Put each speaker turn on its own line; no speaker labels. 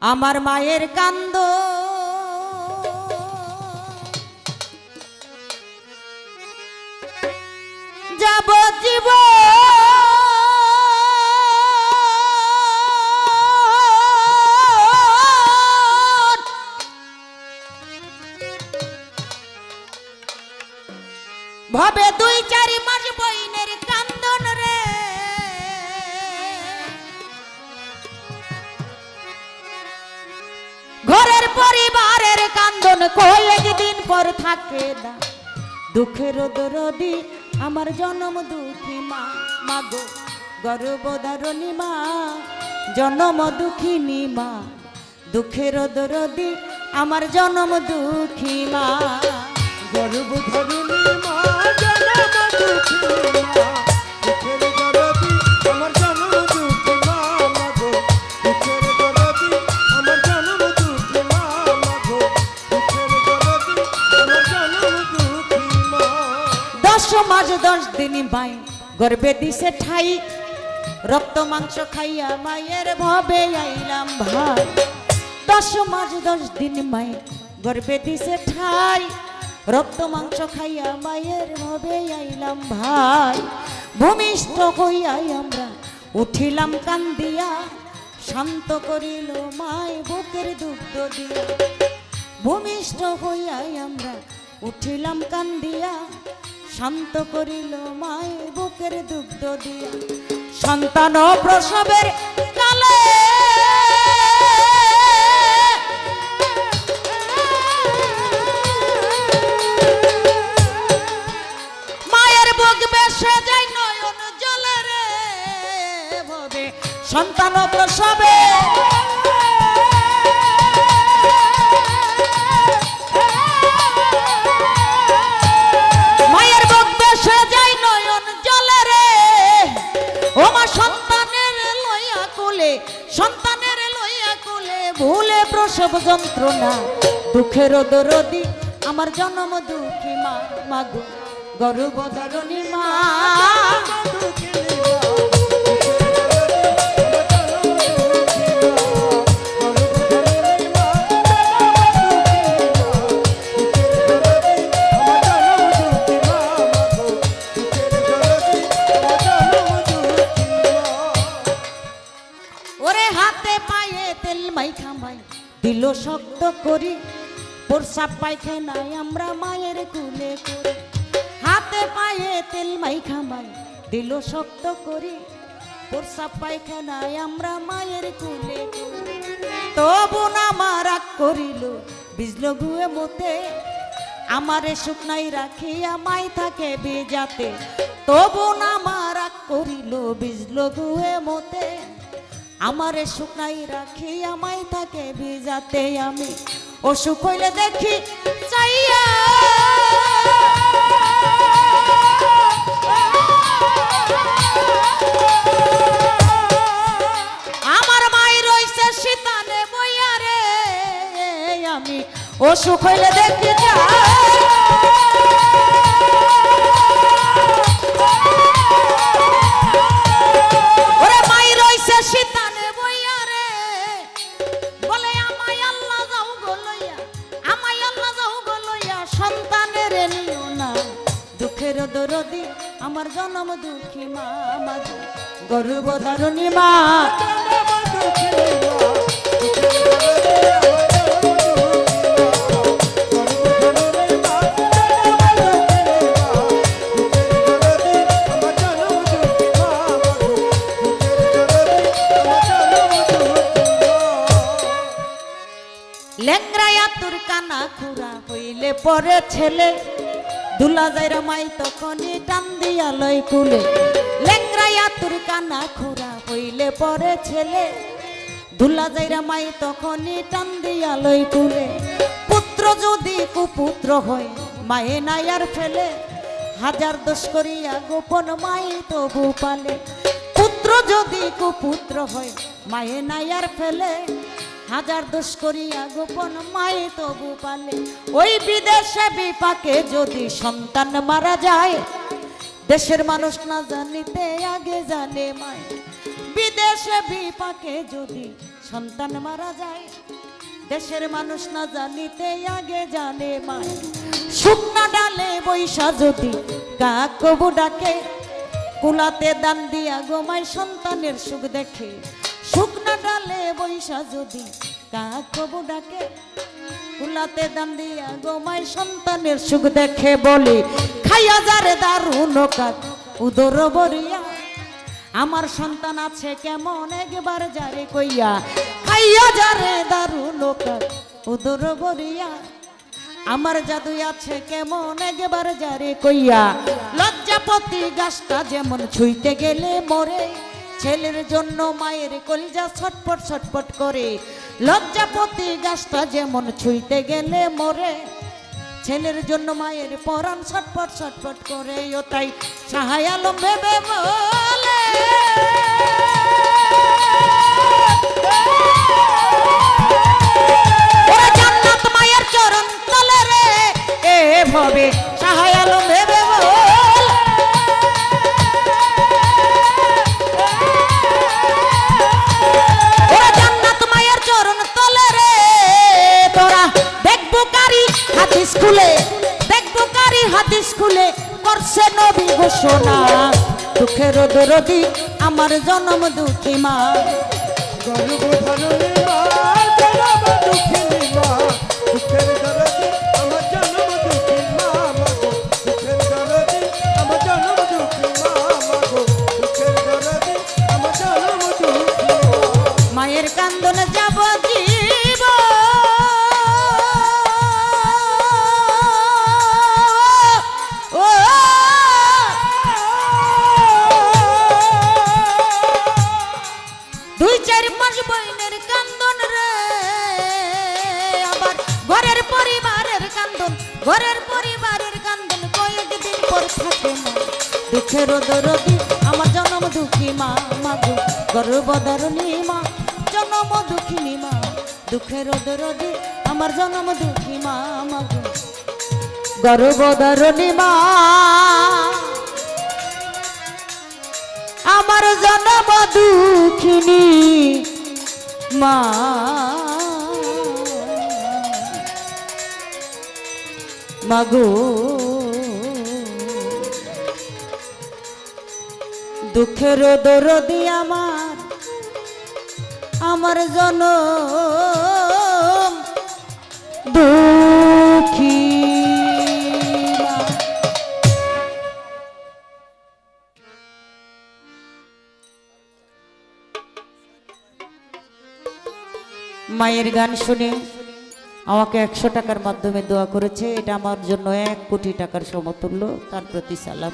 আমার মায়ের কান্দ যাব জীব ভাবে 2-4 মাস বইনের কান্দন রে ঘরের পরিবারের কান্দন কয়েকদিন পর থাকে না দুঃখের দরদি আমার জন্ম দুঃখী মা মাগো গর্ভধারিণী মা জন্ম দুঃখিনী মা দুঃখের দরদি আমার জন্ম দুঃখী মা
গর্ভধারিণী মা জন্ম দুঃখিনী মা দুঃখের দরদি আমার জন্ম দুঃখী মা মাগো দুঃখের দরদি আমার জন্ম দুঃখী মা মাগো দুঃখের দরদি আমার জন্ম দুঃখী মা
10 মাস 10 দিন মাই গর্ভে দিছে ঠাই রক্ত মাংস খাইয়া মায়ের ভবে আইলাম ভাই 10 মাস 10 দিন মাই গর্ভে দিছে ঠাই রক্ত মাংস খাইয়া মায়ের ভবে আইলাম ভাই ভূমিষ্ঠ হইয়াই আমরা উঠিলাম কান্দিয়া শান্ত করিল মায় বুকের দুগ্ধ দিয়া ভূমিষ্ঠ হইয়াই আমরা উঠিলাম কান্দিয়া শান্ত করিল মায় বুকের দুগ্ধ দিয়া সন্তান প্রসবের কালে মায়ের বুক বেসে যায় নয়ন জলে রে ভবে সন্তান প্রসবে সন্তানের লইয়া কোলে ভুলে প্রসব যন্ত্রণা দুঃখের দরদি আমার জন্ম দুঃখী মা মাগো গর্ভধারিণী মা দিল শক্ত করি প্রসাব পায়খানায় আমরা মায়ের কুলে করি হাতে পায়ে তেল মাইখা মাই দিল শক্ত করি প্রসাব পায়খানায় আমরা মায়ের কুলে করি তবু না মারাক করিল বিজল গুয়ে মতে আমারে শুকনাই রাখিয়া মাই থাকে বেজাতে তবু না মারাক করিল বিজল গুয়ে মতে আমারে শুকনাই রাখি আমায় থাকে ভিজাতে আমি অসুখ হইলে দেখি চাইয়া আমার মাই রইছে শীতানে বইয়া রে আমি অসুখ হইলে দেখি দরদি আমার জন্ম দুঃখী মা মাগো গর্ভধারিণী মা লেংরায়া তোর কানা খুরা হইলে পরে ছেলে দুলা যাইরা মাই তখনই টান দিয়া লই কুলে লেংরায়া তোর কানা খোরা হইলে পরে ছেলে দুলা যাইরা মাই তখনই টান দিয়া লই কুলে পুত্র যদি কুপুত্র হয় মায়ে নাই আর ফেলে হাজার দোষ করিয়া গোপন মাই তবু পালে পুত্র যদি কুপুত্র হয় মায়ে নাই আর ফেলে হাজার দোষ করিয়া গোপন মায়ে তবু পালে ওই বিদেশে বিপাকে যদি সন্তান মারা যায় দেশের মানুষ না জানিতে আগে জানে মায় বিদেশে বিপাকে যদি সন্তান মারা যায়, দেশের মানুষ না জানিতে আগে জানে মায়। শুকনা ডালে বৈশা যদি কাক কবু ডাকে, কুলাতে দান দিয়া গোমায় সন্তানের সুখ দেখে। শুকনা ডালে বৈশা যদি কাক কবু ডাকে, কুলাতে দান দিয়া গোমায় সন্তানের সুখ দেখে। বলি খাইয়া যারে দারুণ কাক উদর বরিয়া, আমার সন্তান আছে কেমন একবার যারে কইয়া। খাইয়া যারে দারুণ কাক উদর বরিয়া, আমার জাদু আছে কেমন একবার যারে কইয়া। লজ্জাপতি গাছটা যেমন ছুঁইতে গেলে মরে, ছেলের জন্য মায়ের কলজা ছটপট ছটপট করে। লজ্জাপতি গাছটা যেমন ছুঁইতে গেলে মরে, ছেলের জন্য মায়ের পরাণ ছটপট ছটপট করে। ও তাই শাহ আলম ভেবে বলে, ওরে জান্নাত মায়ের চরণ তলে রে, এভাবে শাহ আলম ভেবে বলে। ওরে জান্নাত মায়ের চরণ তলে রে, তোরা দেখবো কারি হাদিস খুলে, দেখবো কারি হাদিস খুলে করছে নবী ঘোষণা। দুঃখের দরদি আমার জনম দুঃখী মা,
গর্ভধারিণী মা, জনম দুঃখিনী মা, দুঃখের দরদি আমার জনম দুঃখী মা মাগো। দুঃখের দরদি আমার জনম দুঃখী মা মাগো। দুঃখের দরদি আমার জনম দুঃখী মা।
মায়ের কান্দন যাব জীব, ও দুই চার মাস বইনের কান্দন রে, আবার ঘরের পরিবারের কান্দন, ঘরের পরিবারের কান্দন কয়েকদিন পর থাকে না। দুঃখের দরদি আমার জনম দুঃখী মা মাগো, গর্ভধারিণী মা, জনম দুঃখিনী মা। দুঃখের দরদি আমার জনম দুঃখী মা মাগো, গর্ভধারিণী মা, আমার জনম দুঃখিনী মা মাগো। দুঃখের দরদি আমার, আমার জনম দুঃখী মা। মায়ের গান শুনে আমাকে 100 টাকার মাধ্যমে দোয়া করেছে, এটা আমার জন্য 1 কোটি টাকার সমতুল্য। তার প্রতি সালাম।